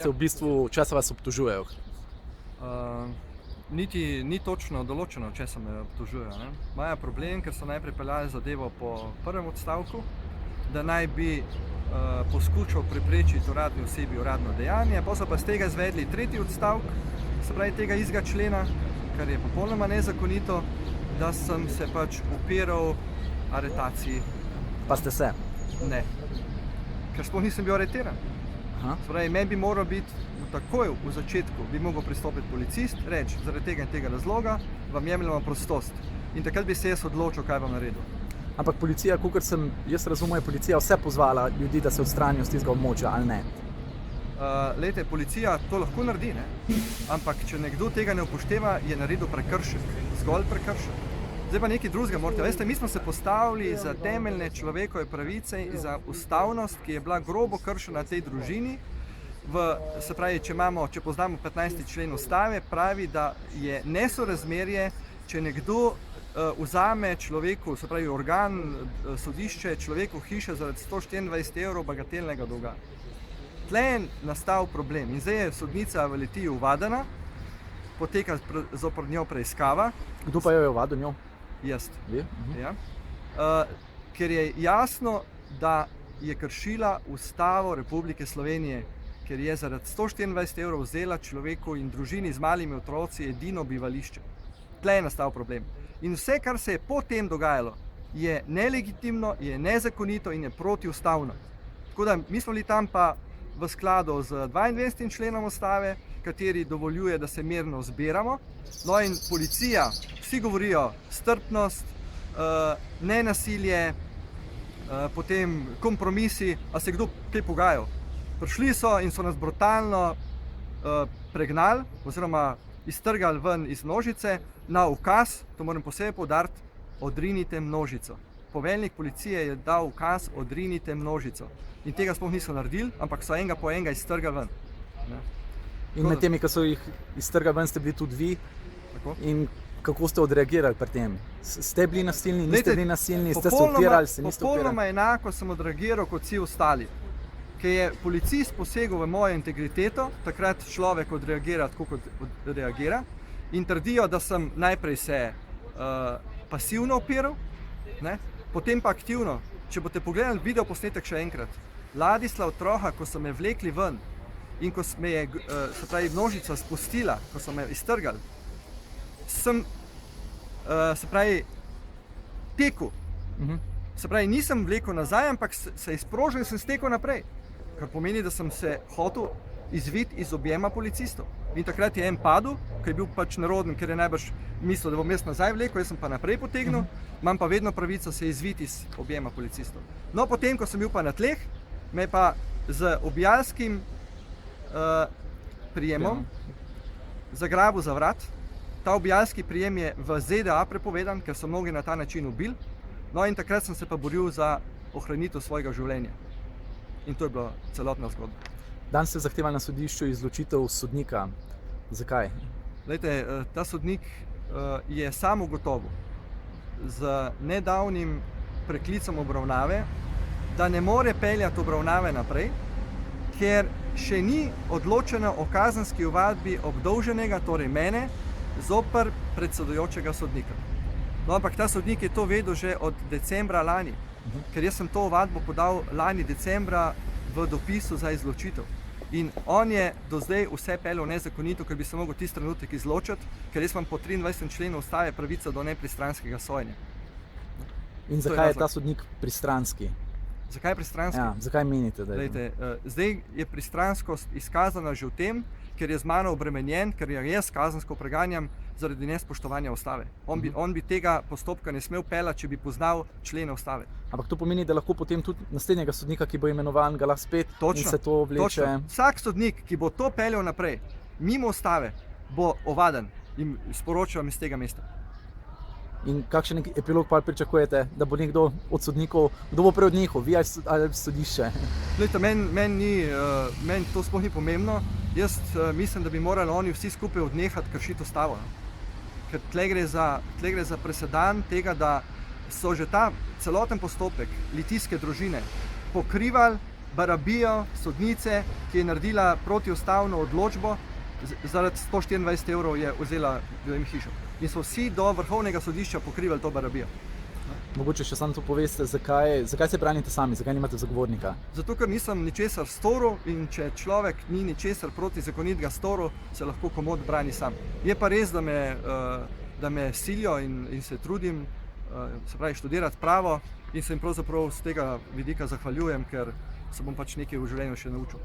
V bistvu, česa vas obtožujejo? Niti ni točno določeno, če se me obtožujejo. Imajo problem, ker so najprej peljali zadevo po prvem odstavku, da naj bi poskušal preprečiti uradni osebi uradno dejanje, pa so pa z tega izvedli tretji odstavek, se pravi tega istega člena, kar je popolnoma nezakonito, da sem se pač upiral aretaciji. Pa ste se? Ne, ker sploh nisem bil aretiran. Se pravi, meni bi moral biti takoj v začetku, bi mogel pristopiti policist, reči, zaradi tega in tega razloga vam jemljamo prostost. In takrat bi se jaz odločil, kaj bom naredil. Ampak policija, kakor sem jaz razumel, je policija vse pozvala ljudi, da se odstranijo z tistega območja, ali ne? Glejte, policija to lahko naredi, ampak če nekdo tega ne upošteva, je naredil prekršek, zgolj prekršek. Zdaj pa nekaj drugega morate. Veste, mi smo se postavili za temeljne človekove pravice in za ustavnost, ki je bila grobo kršena tej družini. Se pravi, če poznamo 15. člen ustave, pravi, da je nesorazmerje, če nekdo vzame človeku, se pravi organ, sodišče, človeku hiše zaradi 124 evrov bagatelnega dolga. Tle je nastal problem in zdaj je sodnica v Litiji ovadena, poteka zoper njo preiskava. Kdo pa jo je ovadil njo? Jaz. Vi? Ja. Ker je jasno, da je kršila Ustavo Republike Slovenije, ker je zaradi 124 evrov vzela človeku in družini z malimi otroci edino bivališče. Tle je nastal problem. In vse, kar se je potem dogajalo, je nelegitimno, je nezakonito in je protiustavno. Tako da mi smo bili tam pa v skladu z 22. členom ustave, kateri dovoljuje, da se mirno zbiramo. No in policija, vsi govorijo strpnost, nenasilje, potem kompromisi, a se kdo kaj pogajal. Prišli so in so nas brutalno pregnali oziroma iztrgali ven iz množice na ukaz, to moram posebej poudariti, odrinite množico. Poveljnik policije je dal ukaz, odrinite množico. In tega sploh niso naredili, ampak so enega po enega iztrgali ven. In med temi, ki so jih iztrgali ven, ste bili tudi vi. Tako. In kako ste odreagirali pri tem? Ste bili nasilni, niste bili nasilni, ste se upirali, se niste upirali? Popolnoma enako sem odreagiral kot vsi ostali. Ker je policist posegel v mojo integriteto, takrat človek odreagira tako, kot reagira. In trdijo, da sem najprej se pasivno upiral, potem pa aktivno. Če boste pogledali video posnetek še enkrat, Ladislav Troha, ko so me vlekli ven in ko me je, se pravi, množica spustila, ko so me iztrgali, sem, se pravi, tekel. Se pravi, nisem vlekel nazaj, ampak se izprožil in sem stekel naprej. Kar pomeni, da sem se hotel izviti iz objema policistov. In takrat je en padel, ki je bil pač neroden, ker je najbrž mislil, da bom jaz nazaj vlekel, jaz sem pa naprej potegnil, imam pa vedno pravico se izviti iz objema policistov. No, potem, ko sem bil pa na tleh, me je pa z ubijalskim prijemom zagrabil za vrat. Ta ubijalski prijem je v ZDA prepovedan, ker so mnogi na ta način ubili. No in takrat sem se pa boril za ohranitev svojega življenja. In to je bila celotna zgodba. Danes ste zahtevali na sodišču izločitev sodnika. Zakaj? Glejte, ta sodnik je sam ugotovil z nedavnim preklicom obravnave, da ne more peljati obravnave naprej, ker še ni odločeno o kazenski ovadbi obdolženega, torej mene, zoper predsedujočega sodnika. No, ampak ta sodnik je to vedel že od decembra lani, ker jaz sem to ovadbo podal lani decembra v dopisu za izločitev. In on je do zdaj vse peljal nezakonito, ker bi se mogel tisti trenutek izločiti, ker jaz imam po 23. členu ustave pravico do nepristranskega sojenja. In zakaj je ta sodnik pristranski? Zakaj je pristranski? Ja, zakaj menite, da je? Glejte, zdaj je pristranskost izkazana že v tem, ker je z mano obremenjen, ker jaz kazensko preganjam zaradi nespoštovanja ustave. On bi tega postopka ne smel peljati, če bi poznal člene ustave. Ampak to pomeni, da lahko potem tudi naslednjega sodnika, ki bo imenovan, ga lahko spet in se to vleče. Točno. Vsak sodnik, ki bo to peljal naprej, mimo ustave, bo ovaden in sporočam iz tega mesta. In kakšen epilog pa pričakujete, da bo nekdo od sodnikov, kdo bo prej od njihov, vi ali sodišče? Glejte, meni to sploh ni pomembno. Jaz mislim, da bi morali oni vsi skupaj odnehati kršiti ustavo. Ker tle gre za presedan tega, da so že ta celoten postopek litijske družine pokrivali barabijo sodnice, ki je naredila protiustavno odločbo, zaradi 124 evrov je vzela hišo. In so vsi do vrhovnega sodišča pokrivali to barabijo. Mogoče še samo to poveste, zakaj se branite sami, zakaj nimate zagovornika? Zato, ker nisem ničesar storil in če človek ni ničesar protizakonitega storil, se lahko komot brani sam. Je pa res, da me silijo in se trudim, se pravi, študirati pravo in se jim pravzaprav z tega vidika zahvaljujem, ker se bom pač nekaj v življenju še naučil.